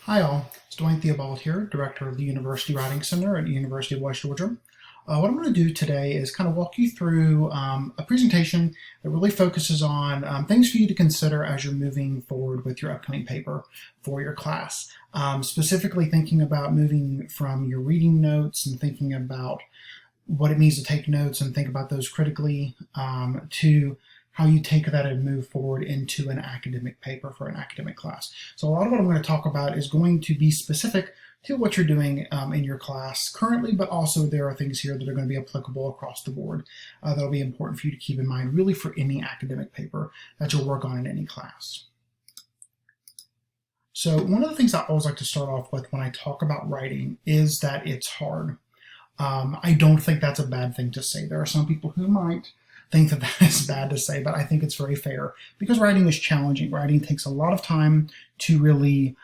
Hi all, it's Dwayne Theobald here, Director of the University Writing Center at the University of West Georgia. What I'm going to do today is kind of walk you through a presentation that really focuses on things for you to consider as you're moving forward with your upcoming paper for your class. Specifically thinking about moving from your reading notes and thinking about what it means to take notes and think about those critically to how you take that and move forward into an academic paper for an academic class. So a lot of what I'm going to talk about is going to be specific to what you're doing in your class currently, but also there are things here that are going to be applicable across the board that'll be important for you to keep in mind really for any academic paper that you'll work on in any class. So one of the things I always like to start off with when I talk about writing is that it's hard. I don't think that's a bad thing to say. There are some people who might think that that is bad to say, but I think it's very fair because writing is challenging. Writing takes a lot of time to really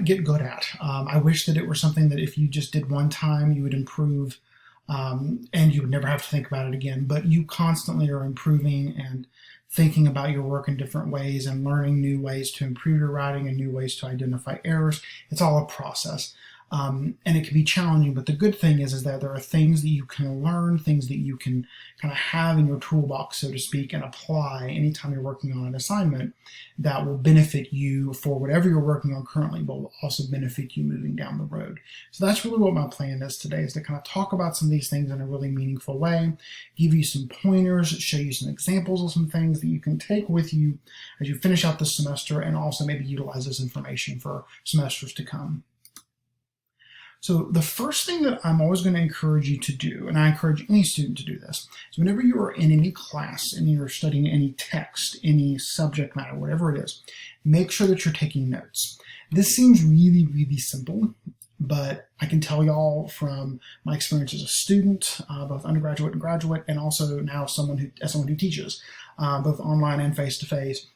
get good at. I wish that it were something that if you just did one time, you would improve and you would never have to think about it again. But you constantly are improving and thinking about your work in different ways and learning new ways to improve your writing and new ways to identify errors. It's all a process. And it can be challenging, but the good thing is that there are things that you can learn, things that you can kind of have in your toolbox, so to speak, and apply anytime you're working on an assignment that will benefit you for whatever you're working on currently, but will also benefit you moving down the road. So that's really what my plan is today, is to kind of talk about some of these things in a really meaningful way, give you some pointers, show you some examples of some things that you can take with you as you finish out the semester, and also maybe utilize this information for semesters to come. So the first thing that I'm always going to encourage you to do, and I encourage any student to do this, is whenever you are in any class and you're studying any text, any subject matter, whatever it is, make sure that you're taking notes. This seems really, really simple, but I can tell y'all from my experience as a student, both undergraduate and graduate, and also now as someone who teaches, both online and face-to-face,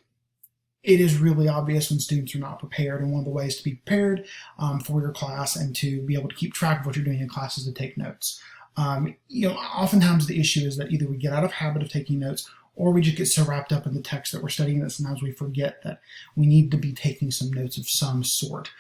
it is really obvious when students are not prepared, and one of the ways to be prepared for your class and to be able to keep track of what you're doing in class is to take notes. Oftentimes the issue is that either we get out of habit of taking notes or we just get so wrapped up in the text that we're studying that sometimes we forget that we need to be taking some notes of some sort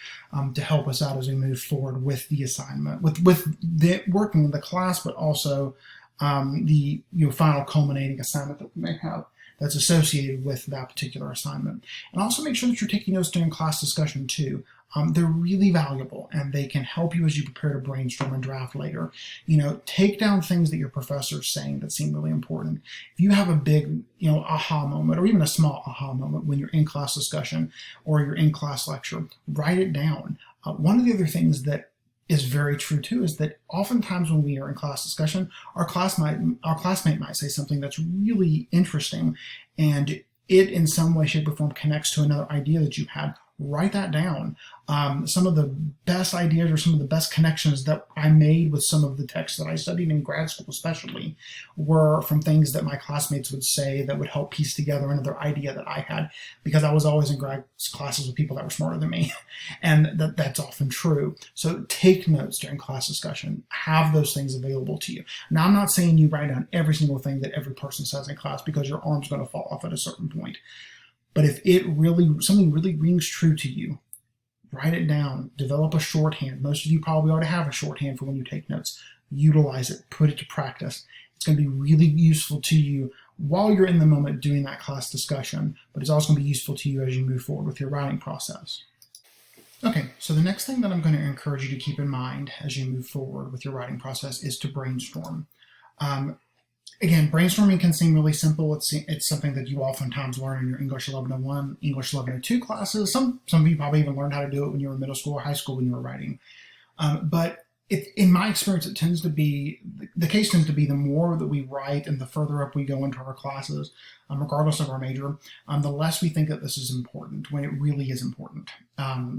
to help us out as we move forward with the assignment, with the working in the class, but also the final culminating assignment that we may have that's associated with that particular assignment. And also make sure that you're taking notes during class discussion too. They're really valuable and they can help you as you prepare to brainstorm and draft later. Take down things that your professor is saying that seem really important. If you have a big, aha moment or even a small aha moment when you're in class discussion or you're in class lecture, write it down. One of the other things that is very true too is that oftentimes when we are in class discussion, our classmate might say something that's really interesting and it in some way, shape, or form connects to another idea that you had. Write that down. Some of the best ideas or some of the best connections that I made with some of the texts that I studied in grad school especially were from things that my classmates would say that would help piece together another idea that I had, because I was always in grad classes with people that were smarter than me, and that's often true. So take notes during class discussion. Have those things available to you. Now, I'm not saying you write down every single thing that every person says in class because your arm's going to fall off at a certain point. But if something really rings true to you, write it down, develop a shorthand. Most of you probably already have a shorthand for when you take notes. Utilize it, put it to practice. It's going to be really useful to you while you're in the moment doing that class discussion, but it's also going to be useful to you as you move forward with your writing process. Okay, so the next thing that I'm going to encourage you to keep in mind as you move forward with your writing process is to brainstorm. Again, brainstorming can seem really simple. It's something that you oftentimes learn in your English 1101, English 1102 classes. Some of you probably even learned how to do it when you were in middle school or high school when you were writing. But in my experience, the case tends to be the more that we write and the further up we go into our classes, regardless of our major, the less we think that this is important when it really is important.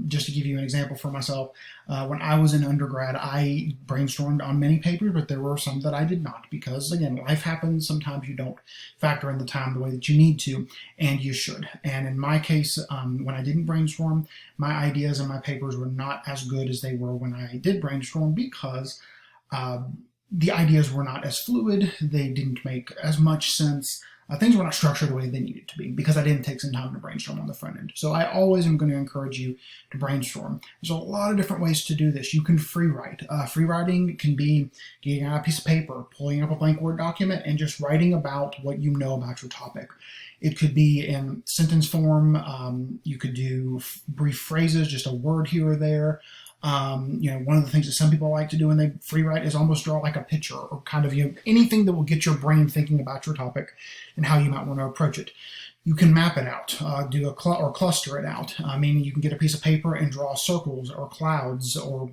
Just to give you an example for myself, when I was in undergrad, I brainstormed on many papers, but there were some that I did not because, again, life happens. Sometimes you don't factor in the time the way that you need to, and you should. And in my case, when I didn't brainstorm, my ideas and my papers were not as good as they were when I did brainstorm because the ideas were not as fluid. They didn't make as much sense. things were not structured the way they needed to be because I didn't take some time to brainstorm on the front end. So I always am going to encourage you to brainstorm. There's a lot of different ways to do this. You can free write. Free writing can be getting out a piece of paper, pulling up a blank Word document, and just writing about what you know about your topic. It could be in sentence form. You could do brief phrases, just a word here or there. One of the things that some people like to do when they free write is almost draw like a picture or kind of anything that will get your brain thinking about your topic and how you might want to approach it. You can map it out, or cluster it out. You can get a piece of paper and draw circles or clouds or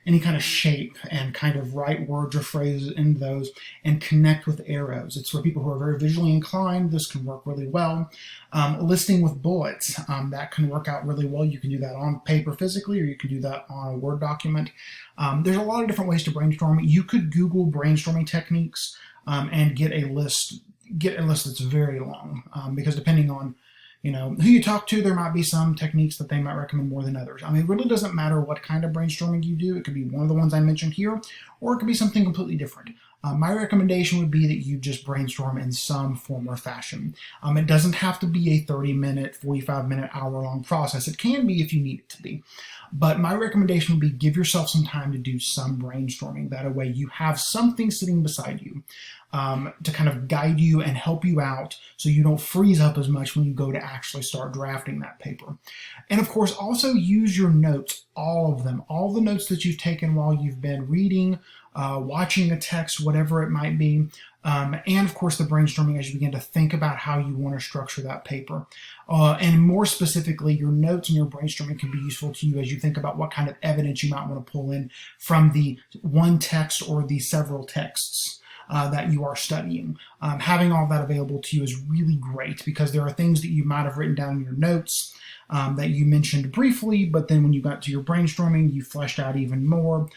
any kind of shape and kind of write words or phrases in those and connect with arrows. It's for people who are very visually inclined. This can work really well. Listing with bullets, that can work out really well. You can do that on paper physically, or you can do that on a Word document. There's a lot of different ways to brainstorm. You could Google brainstorming techniques and get a list that's very long, because depending on who you talk to, there might be some techniques that they might recommend more than others. It really doesn't matter what kind of brainstorming you do. It could be one of the ones I mentioned here, or it could be something completely different. My recommendation would be that you just brainstorm in some form or fashion. It doesn't have to be a 30-minute, 45-minute, hour-long process. It can be if you need it to be. But my recommendation would be give yourself some time to do some brainstorming. That way you have something sitting beside you to kind of guide you and help you out so you don't freeze up as much when you go to actually start drafting that paper. And of course, also use your notes, all of them, all the notes that you've taken while you've been reading, watching a text, whatever it might be. And of course the brainstorming as you begin to think about how you want to structure that paper. And more specifically, your notes and your brainstorming can be useful to you as you think about what kind of evidence you might want to pull in from the one text or the several texts that you are studying. Having all that available to you is really great because there are things that you might have written down in your notes that you mentioned briefly, but then when you got to your brainstorming, you fleshed out even more.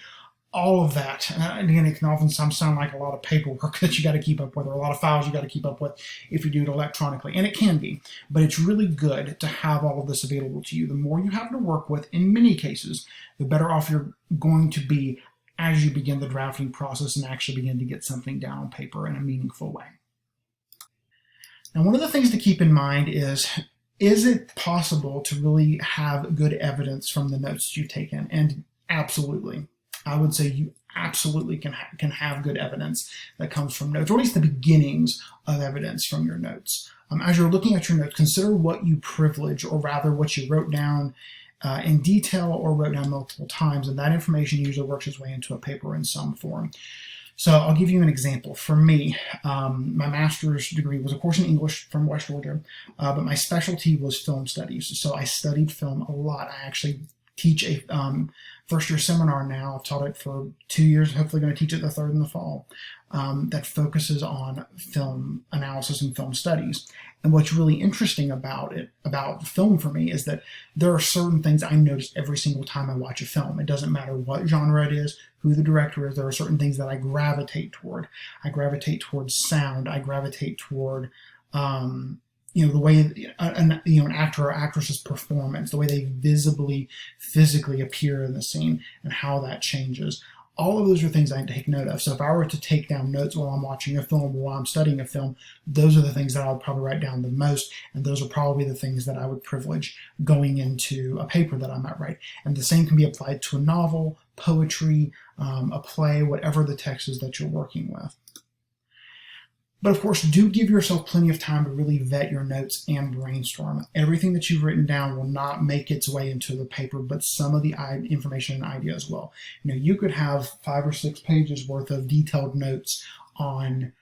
All of that, and again, it can often sound like a lot of paperwork that you got to keep up with, or a lot of files you got to keep up with if you do it electronically, and it can be, but it's really good to have all of this available to you. The more you have to work with, in many cases, the better off you're going to be as you begin the drafting process and actually begin to get something down on paper in a meaningful way. Now, one of the things to keep in mind is it possible to really have good evidence from the notes you've taken? And absolutely. I would say you absolutely can have good evidence that comes from notes, or at least the beginnings of evidence from your notes. As you're looking at your notes, consider what you privilege, or rather what you wrote down in detail or wrote down multiple times, and that information usually works its way into a paper in some form. So I'll give you an example. For me, my master's degree was, of course, in English from West Georgia, but my specialty was film studies. So I studied film a lot. I actually teach a first-year seminar now. I've taught it for 2 years, hopefully going to teach it the third in the fall, that focuses on film analysis and film studies. And what's really interesting about film for me, is that there are certain things I notice every single time I watch a film. It doesn't matter what genre it is, who the director is, there are certain things that I gravitate toward. I gravitate towards sound. I gravitate toward the way an actor or actress's performance, the way they physically appear in the scene, and how that changes. All of those are things I take note of. So if I were to take down notes while I'm watching a film or while I'm studying a film, those are the things that I would probably write down the most, and those are probably the things that I would privilege going into a paper that I might write. And the same can be applied to a novel, poetry, a play, whatever the text is that you're working with. But of course, do give yourself plenty of time to really vet your notes and brainstorm. Everything that you've written down will not make its way into the paper, but some of the information and ideas will. You could have 5 or 6 pages worth of detailed notes on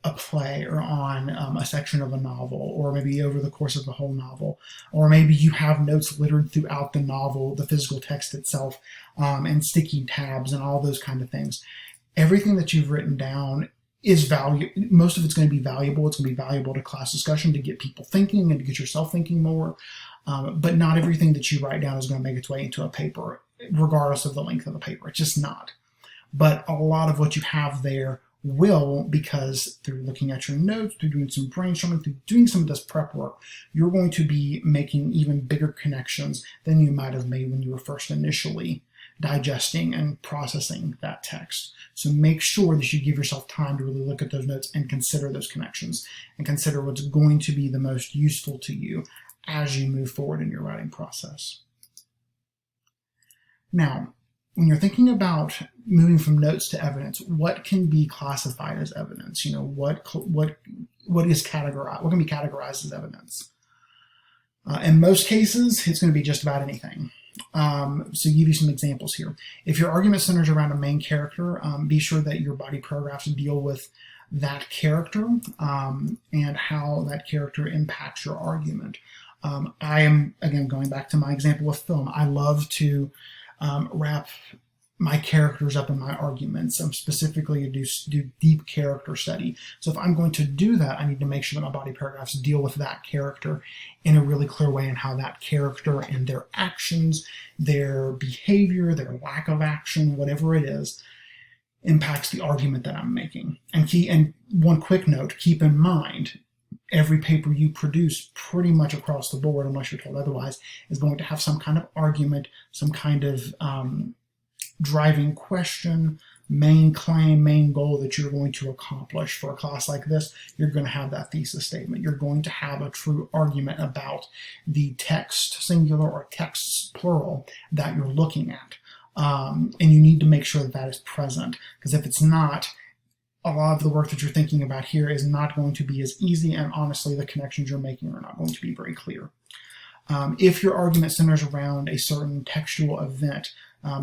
a play or on a section of a novel, or maybe over the course of the whole novel, or maybe you have notes littered throughout the novel, the physical text itself, and sticky tabs and all those kind of things. Everything that you've written down is most of it's going to be valuable. It's going to be valuable to class discussion, to get people thinking and to get yourself thinking more. But not everything that you write down is going to make its way into a paper, regardless of the length of the paper. It's just not. But a lot of what you have there will, because through looking at your notes, through doing some brainstorming, through doing some of this prep work, you're going to be making even bigger connections than you might have made when you were first initially digesting and processing that text. So make sure that you give yourself time to really look at those notes and consider those connections and consider what's going to be the most useful to you as you move forward in your writing process. Now, when you're thinking about moving from notes to evidence, what can be classified as evidence? What can be categorized as evidence? In most cases, it's going to be just about anything. So give you some examples here. If your argument centers around a main character, be sure that your body paragraphs deal with that character and how that character impacts your argument. I am, again, going back to my example of film. I love to wrap my characters up in my arguments. I'm specifically do deep character study. So if I'm going to do that, I need to make sure that my body paragraphs deal with that character in a really clear way, and how that character and their actions, their behavior, their lack of action, whatever it is, impacts the argument that I'm making. And one quick note, keep in mind, every paper you produce pretty much across the board, unless you're told otherwise, is going to have some kind of argument, some kind of driving question, main claim, main goal that you're going to accomplish. For a class like this, you're going to have that thesis statement. You're going to have a true argument about the text, singular, or texts, plural, that you're looking at. And you need to make sure that that is present, because if it's not, a lot of the work that you're thinking about here is not going to be as easy, and honestly, the connections you're making are not going to be very clear. If your argument centers around a certain textual event,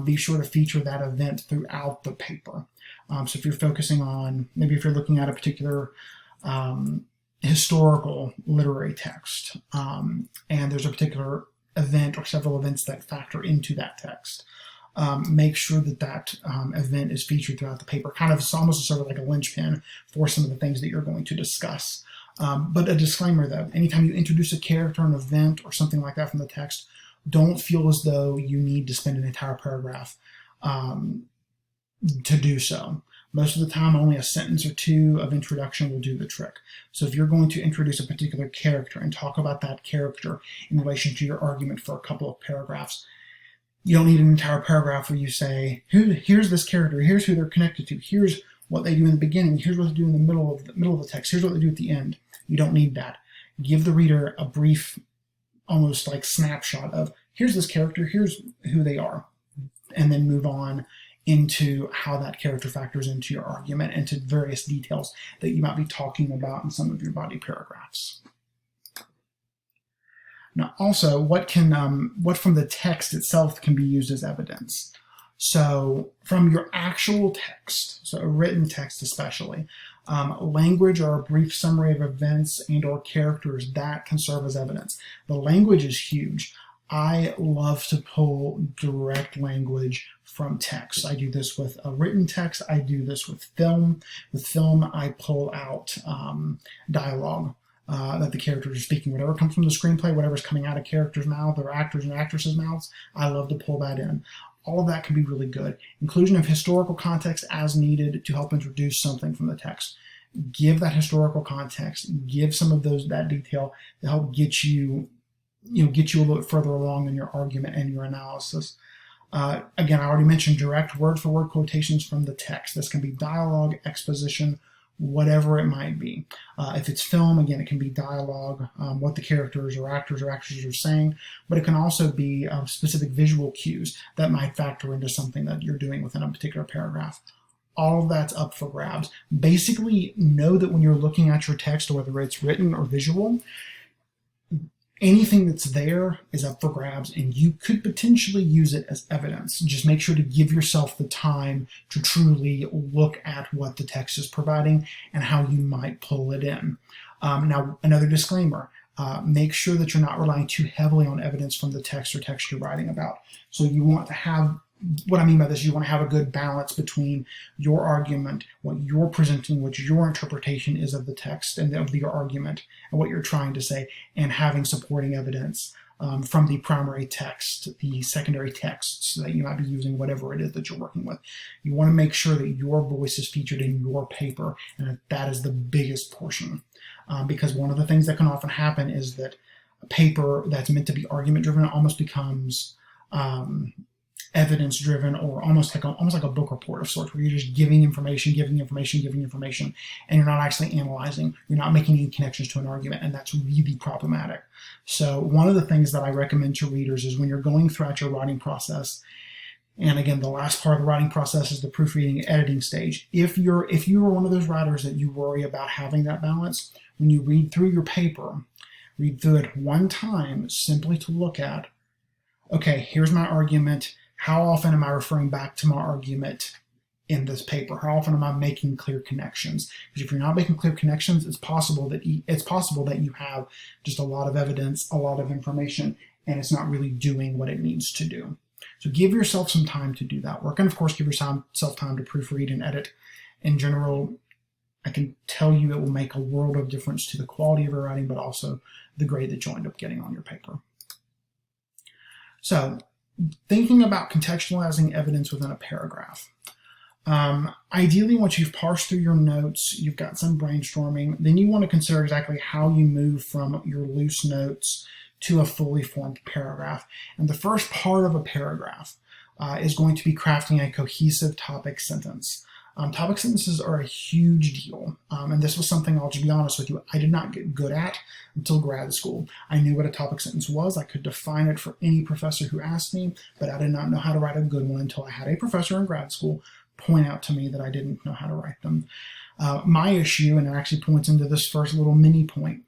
be sure to feature that event throughout the paper. So if you're focusing on, maybe if you're looking at a particular historical literary text, and there's a particular event or several events that factor into that text, make sure that that event is featured throughout the paper. Kind of, it's almost sort of like a linchpin for some of the things that you're going to discuss. But a disclaimer though, anytime you introduce a character, an event, or something like that from the text, don't feel as though you need to spend an entire paragraph to do so. Most of the time, only a sentence or two of introduction will do the trick. So if you're going to introduce a particular character and talk about that character in relation to your argument for a couple of paragraphs, you don't need an entire paragraph where you say, here's this character, here's who they're connected to, here's what they do in the beginning, here's what they do in the middle of the text, here's what they do at the end. You don't need that. Give the reader a brief, almost like snapshot of, here's this character, here's who they are, and then move on into how that character factors into your argument and to various details that you might be talking about in some of your body paragraphs. Now, also, what from the text itself can be used as evidence? So from your actual text, so a written text especially, language or a brief summary of events and or characters, that can serve as evidence. The language is huge. I love to pull direct language from text. I do this with a written text. I do this with film. With film, I pull out dialogue that the characters are speaking. Whatever comes from the screenplay, whatever's coming out of characters' mouths or actors and actresses' mouths, I love to pull that in. All of that can be really good. Inclusion of historical context as needed to help introduce something from the text. Give that historical context. Give some of that detail to help get you a little bit further along in your argument and your analysis. Again, I already mentioned direct word-for-word quotations from the text. This can be dialogue, exposition, whatever it might be. If it's film, again, it can be dialogue, what the characters or actors or actresses are saying, but it can also be specific visual cues that might factor into something that you're doing within a particular paragraph. All of that's up for grabs. Basically, know that when you're looking at your text, whether it's written or visual, anything that's there is up for grabs, and you could potentially use it as evidence. Just make sure to give yourself the time to truly look at what the text is providing and how you might pull it in. Now, another disclaimer, make sure that you're not relying too heavily on evidence from the text or text you're writing about. So you want to have, what I mean by this, you want to have a good balance between your argument, what you're presenting, what your interpretation is of the text and of your argument and what you're trying to say, and having supporting evidence from the primary text, the secondary texts that you might be using, whatever it is that you're working with. You want to make sure that your voice is featured in your paper, and that is the biggest portion. Because one of the things that can often happen is that a paper that's meant to be argument driven almost becomes evidence driven, or almost like a book report of sorts, where you're just giving information, and you're not actually analyzing. You're not making any connections to an argument, and that's really problematic. So one of the things that I recommend to readers is when you're going throughout your writing process, and again, the last part of the writing process is the proofreading, editing stage. If you are one of those writers that you worry about having that balance, when you read through your paper, read through it one time simply to look at, okay, here's my argument. How often am I referring back to my argument in this paper? How often am I making clear connections? Because if you're not making clear connections, it's possible that you have just a lot of evidence, a lot of information, and it's not really doing what it needs to do. So give yourself some time to do that work, and of course, give yourself time to proofread and edit. In general, I can tell you it will make a world of difference to the quality of your writing, but also the grade that you'll end up getting on your paper. So, thinking about contextualizing evidence within a paragraph. Ideally, once you've parsed through your notes, you've got some brainstorming, then you want to consider exactly how you move from your loose notes to a fully formed paragraph. And the first part of a paragraph is going to be crafting a cohesive topic sentence. Topic sentences are a huge deal, and this was something, I'll just be honest with you, I did not get good at until grad school. I knew what a topic sentence was. I could define it for any professor who asked me, but I did not know how to write a good one until I had a professor in grad school point out to me that I didn't know how to write them. My issue, and it actually points into this first little mini point,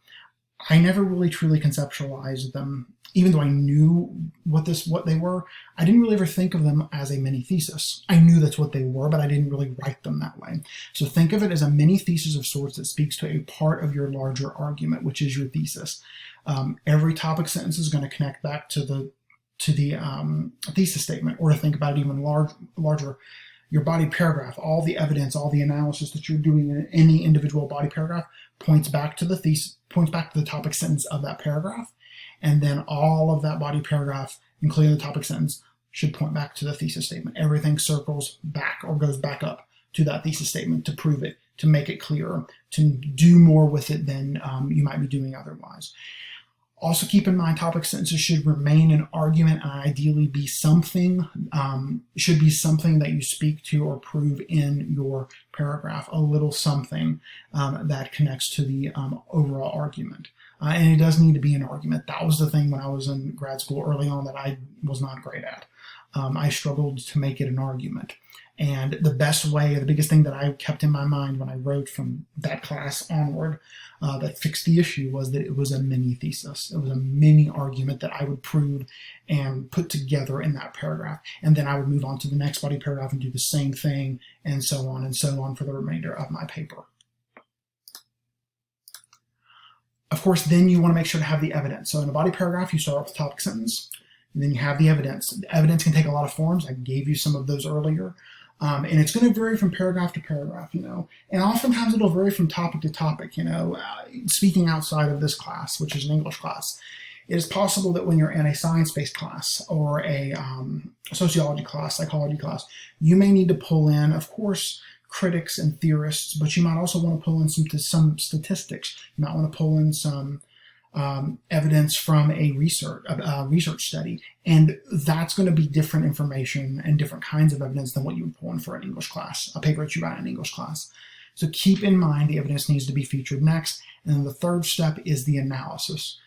I never really truly conceptualized them. Even though I knew what they were, I didn't really ever think of them as a mini thesis. I knew that's what they were, but I didn't really write them that way. So think of it as a mini thesis of sorts that speaks to a part of your larger argument, which is your thesis. Every topic sentence is going to connect back to the thesis statement, or to think about it even larger, your body paragraph. All the evidence, all the analysis that you're doing in any individual body paragraph points back to the thesis, points back to the topic sentence of that paragraph. And then all of that body paragraph, including the topic sentence, should point back to the thesis statement. Everything circles back or goes back up to that thesis statement to prove it, to make it clearer, to do more with it than you might be doing otherwise. Also keep in mind, topic sentences should remain an argument and ideally be something, should be something that you speak to or prove in your paragraph, a little something that connects to the overall argument. And it does need to be an argument. That was the thing when I was in grad school early on that I was not great at. I struggled to make it an argument. And the best way, the biggest thing that I kept in my mind when I wrote from that class onward that fixed the issue was that it was a mini thesis. It was a mini argument that I would prove and put together in that paragraph. And then I would move on to the next body paragraph and do the same thing, and so on for the remainder of my paper. Of course, then you want to make sure to have the evidence. So in a body paragraph, you start off with a topic sentence, and then you have the evidence. The evidence can take a lot of forms. I gave you some of those earlier. And it's going to vary from paragraph to paragraph, and oftentimes it'll vary from topic to topic, speaking outside of this class, which is an English class. It is possible that when you're in a science-based class or a sociology class, psychology class, you may need to pull in, of course, critics and theorists, but you might also want to pull in some statistics. You might want to pull in some evidence from a research study, and that's going to be different information and different kinds of evidence than what you would pull in for an English class, a paper that you write in English class. So keep in mind the evidence needs to be featured next, and then the third step is the analysis.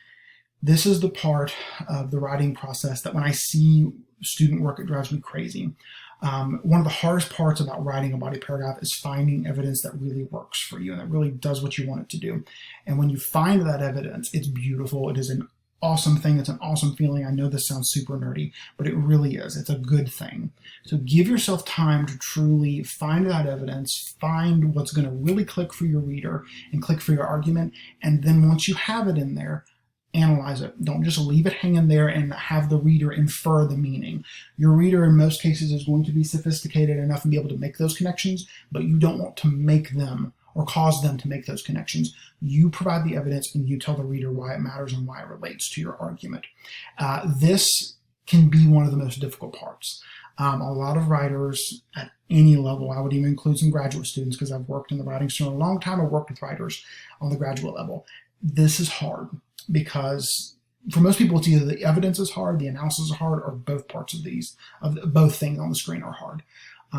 This is the part of the writing process that when I see student work, it drives me crazy. One of the hardest parts about writing a body paragraph is finding evidence that really works for you and that really does what you want it to do. And when you find that evidence, it's beautiful. It is an awesome thing. It's an awesome feeling. I know this sounds super nerdy, but it really is. It's a good thing. So give yourself time to truly find that evidence, find what's going to really click for your reader and click for your argument. And then once you have it in there, analyze it. Don't just leave it hanging there and have the reader infer the meaning. Your reader in most cases is going to be sophisticated enough and be able to make those connections, but you don't want to make them or cause them to make those connections. You provide the evidence and you tell the reader why it matters and why it relates to your argument. This can be one of the most difficult parts. A lot of writers at any level, I would even include some graduate students because I've worked in the writing center a long time. I've worked with writers on the graduate level. This is hard because for most people, it's either the evidence is hard, the analysis is hard, or both parts of both things on the screen are hard.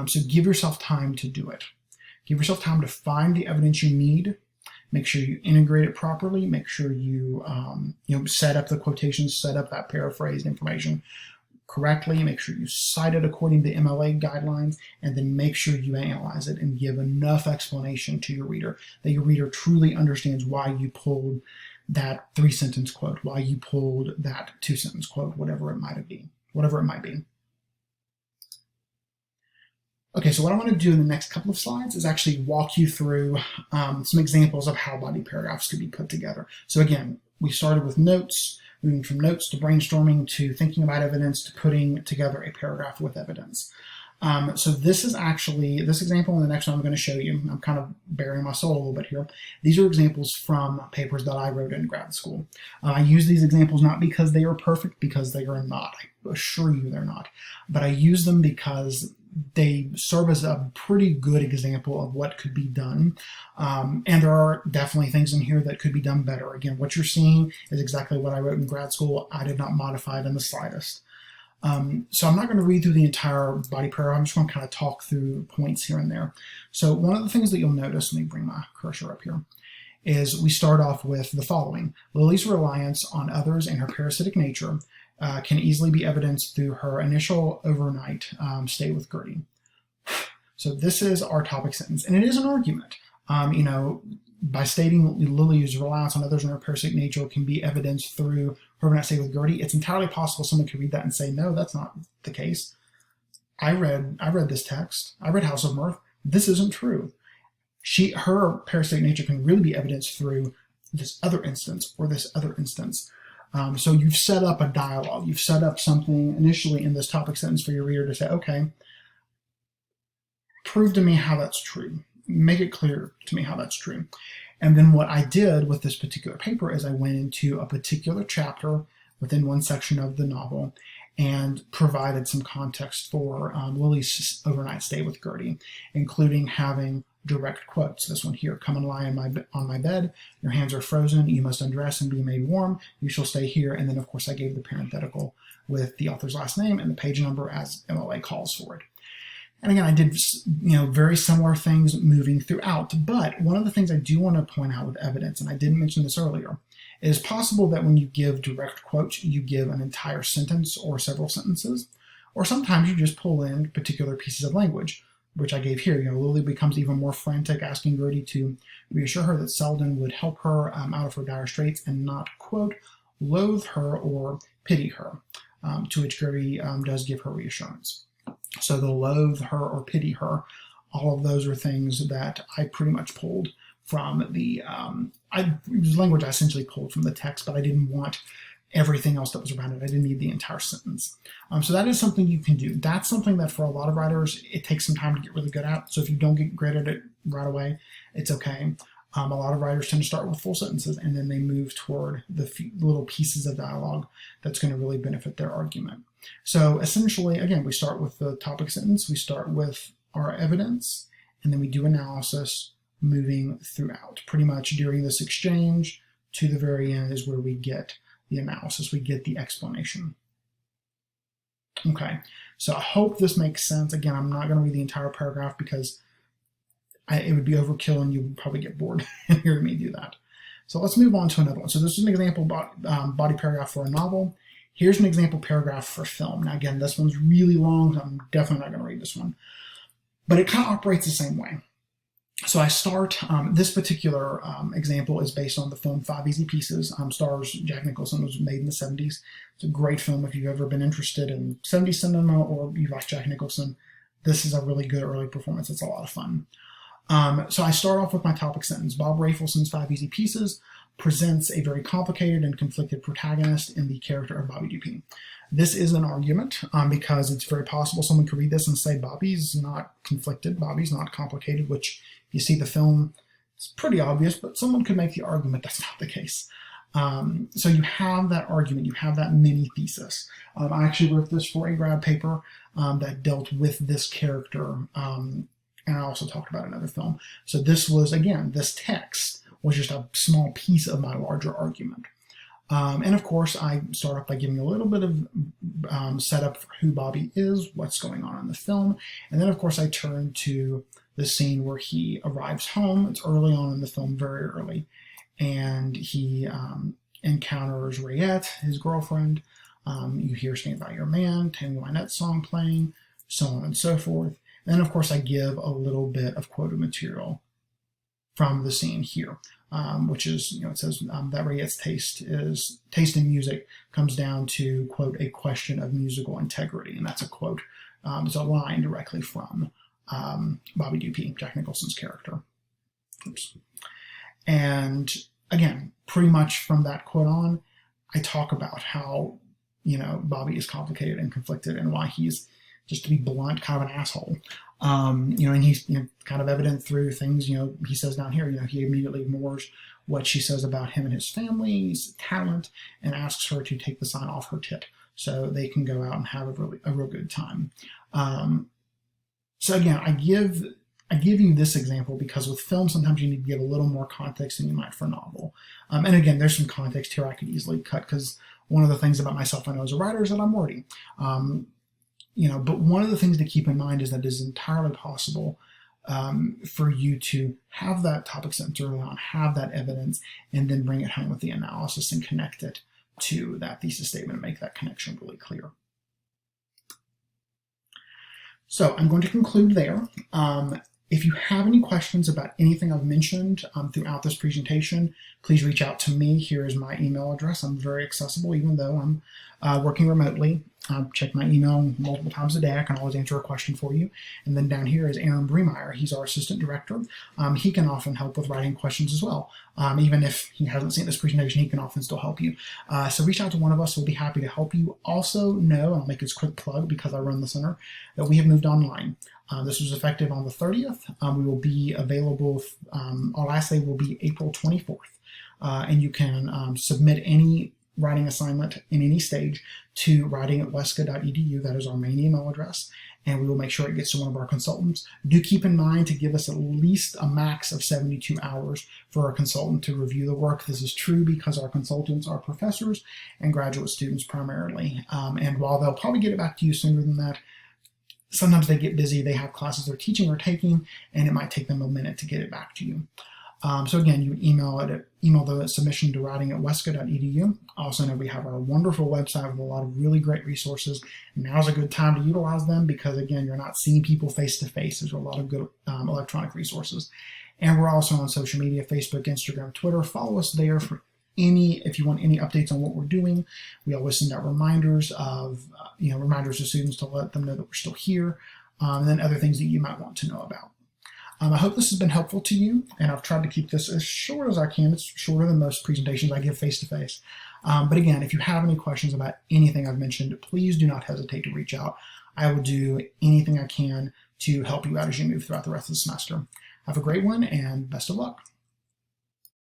So give yourself time to do it. Give yourself time to find the evidence you need. Make sure you integrate it properly. Make sure you set up the quotations, set up that paraphrased information correctly. Make sure you cite it according to MLA guidelines, and then make sure you analyze it and give enough explanation to your reader that your reader truly understands why you pulled that 3-sentence quote, why you pulled that 2-sentence quote, whatever it might be. Okay, so what I want to do in the next couple of slides is actually walk you through some examples of how body paragraphs could be put together. So again, we started with notes, moving from notes to brainstorming to thinking about evidence to putting together a paragraph with evidence. So this example and the next one I'm going to show you, I'm kind of bearing my soul a little bit here. These are examples from papers that I wrote in grad school. I use these examples not because they are perfect, because they are not. I assure you they're not. But I use them because they serve as a pretty good example of what could be done. And there are definitely things in here that could be done better. Again, what you're seeing is exactly what I wrote in grad school. I did not modify it in the slightest. So I'm not going to read through the entire body paragraph. I'm just going to kind of talk through points here and there. So one of the things that you'll notice, let me bring my cursor up here, is we start off with the following. Lily's reliance on others and her parasitic nature can easily be evidenced through her initial overnight stay with Gertie. So this is our topic sentence, and it is an argument. By stating Lily's reliance on others and her parasitic nature can be evidenced through her overnight stay with Gertie, it's entirely possible someone could read that and say, no, that's not the case. I read this text. I read House of Mirth. This isn't true. Her parasitic nature can really be evidenced through this other instance or this other instance. So you've set up a dialogue. You've set up something initially in this topic sentence for your reader to say, okay, prove to me how that's true. Make it clear to me how that's true. And then what I did with this particular paper is I went into a particular chapter within one section of the novel and provided some context for Lily's overnight stay with Gertie, including having direct quotes. This one here, come and lie on my bed. Your hands are frozen. You must undress and be made warm. You shall stay here. And then, of course, I gave the parenthetical with the author's last name and the page number as MLA calls for it. And again, I did very similar things moving throughout. But one of the things I do want to point out with evidence, and I didn't mention this earlier, it is possible that when you give direct quotes, you give an entire sentence or several sentences, or sometimes you just pull in particular pieces of language, which I gave here. Lily becomes even more frantic, asking Gertie to reassure her that Selden would help her out of her dire straits and not, quote, loathe her or pity her, to which Gertie does give her reassurance. So the loathe her or pity her, all of those are things that I pretty much pulled from the language I essentially pulled from the text, but I didn't want everything else that was around it. I didn't need the entire sentence. So that is something you can do. That's something that for a lot of writers, it takes some time to get really good at. So if you don't get great at it right away, it's okay. A lot of writers tend to start with full sentences and then they move toward the little pieces of dialogue that's going to really benefit their argument. So essentially, again, we start with the topic sentence, we start with our evidence, and then we do analysis moving throughout. Pretty much during this exchange to the very end is where we get the analysis, we get the explanation. Okay, so I hope this makes sense. Again, I'm not going to read the entire paragraph because it would be overkill and you would probably get bored hearing me do that. So let's move on to another one. So this is an example body paragraph for a novel. Here's an example paragraph for film. Now again, this one's really long, so I'm definitely not going to read this one. But it kind of operates the same way. So I start, this particular example is based on the film 5 Easy Pieces, stars Jack Nicholson. It was made in the 70s. It's a great film if you've ever been interested in 70s cinema or you like Jack Nicholson. This is a really good early performance. It's a lot of fun. So I start off with my topic sentence. Bob Rafelson's 5 Easy Pieces presents a very complicated and conflicted protagonist in the character of Bobby Dupin. This is an argument because it's very possible someone could read this and say Bobby's not conflicted, Bobby's not complicated, which if you see the film It's pretty obvious, but someone could make the argument that's not the case. So you have that argument, you have that mini thesis. I actually wrote this for a grad paper that dealt with this character, and I also talked about another film. So this was, again, this text was just a small piece of my larger argument. And of course, I start off by giving a little bit of setup for who Bobby is, what's going on in the film, and then of course I turn to the scene where he arrives home. It's early on in the film, very early, and he encounters Rayette, his girlfriend. You hear Stand By Your Man, Tammy Wynette's song playing, so on and so forth. And then of course I give a little bit of quoted material from the scene here. Which is, it says that Rayette's taste in music comes down to, quote, a question of musical integrity. And that's a quote. It's a line directly from Bobby Dupe, Jack Nicholson's character. Oops. And again, pretty much from that quote on, I talk about how, Bobby is complicated and conflicted and why he's, just to be blunt, kind of an asshole. And he's kind of evident through things, he says down here, he immediately ignores what she says about him and his family's talent and asks her to take the sign off her tit so they can go out and have a real good time. So again, I give you this example because with film, sometimes you need to give a little more context than you might for a novel. And again, there's some context here I could easily cut because one of the things about myself I know as a writer is that I'm wordy. But one of the things to keep in mind is that it is entirely possible for you to have that topic sentence early on, have that evidence, and then bring it home with the analysis and connect it to that thesis statement and make that connection really clear. So I'm going to conclude there. If you have any questions about anything I've mentioned throughout this presentation, please reach out to me. Here is my email address. I'm very accessible, even though I'm working remotely. Check my email multiple times a day. I can always answer a question for you. And then down here is Aaron Bremeyer. He's our assistant director. He can often help with writing questions as well. Even if he hasn't seen this presentation, he can often still help you. So reach out to one of us. We'll be happy to help you. Also know, I'll make this quick plug because I run the center, that we have moved online. This was effective on the 30th. We will be available, our last day will be April 24th. And you can submit any writing assignment in any stage to writing@wesca.edu. That is our main email address, and we will make sure it gets to one of our consultants. Do keep in mind to give us at least a max of 72 hours for a consultant to review the work. This is true because our consultants are professors and graduate students primarily. And while they'll probably get it back to you sooner than that, sometimes they get busy, they have classes they're teaching or taking, and it might take them a minute to get it back to you. So again, you would email the submission to writing@wesca.edu. Also know we have our wonderful website with a lot of really great resources. Now's a good time to utilize them because again, you're not seeing people face to face. There's a lot of good electronic resources. And we're also on social media, Facebook, Instagram, Twitter. Follow us there for if you want any updates on what we're doing. We always send out reminders to students to let them know that we're still here, and then other things that you might want to know about. I hope this has been helpful to you, and I've tried to keep this as short as I can. It's shorter than most presentations I give face-to-face. But again, if you have any questions about anything I've mentioned, please do not hesitate to reach out. I will do anything I can to help you out as you move throughout the rest of the semester. Have a great one, and best of luck.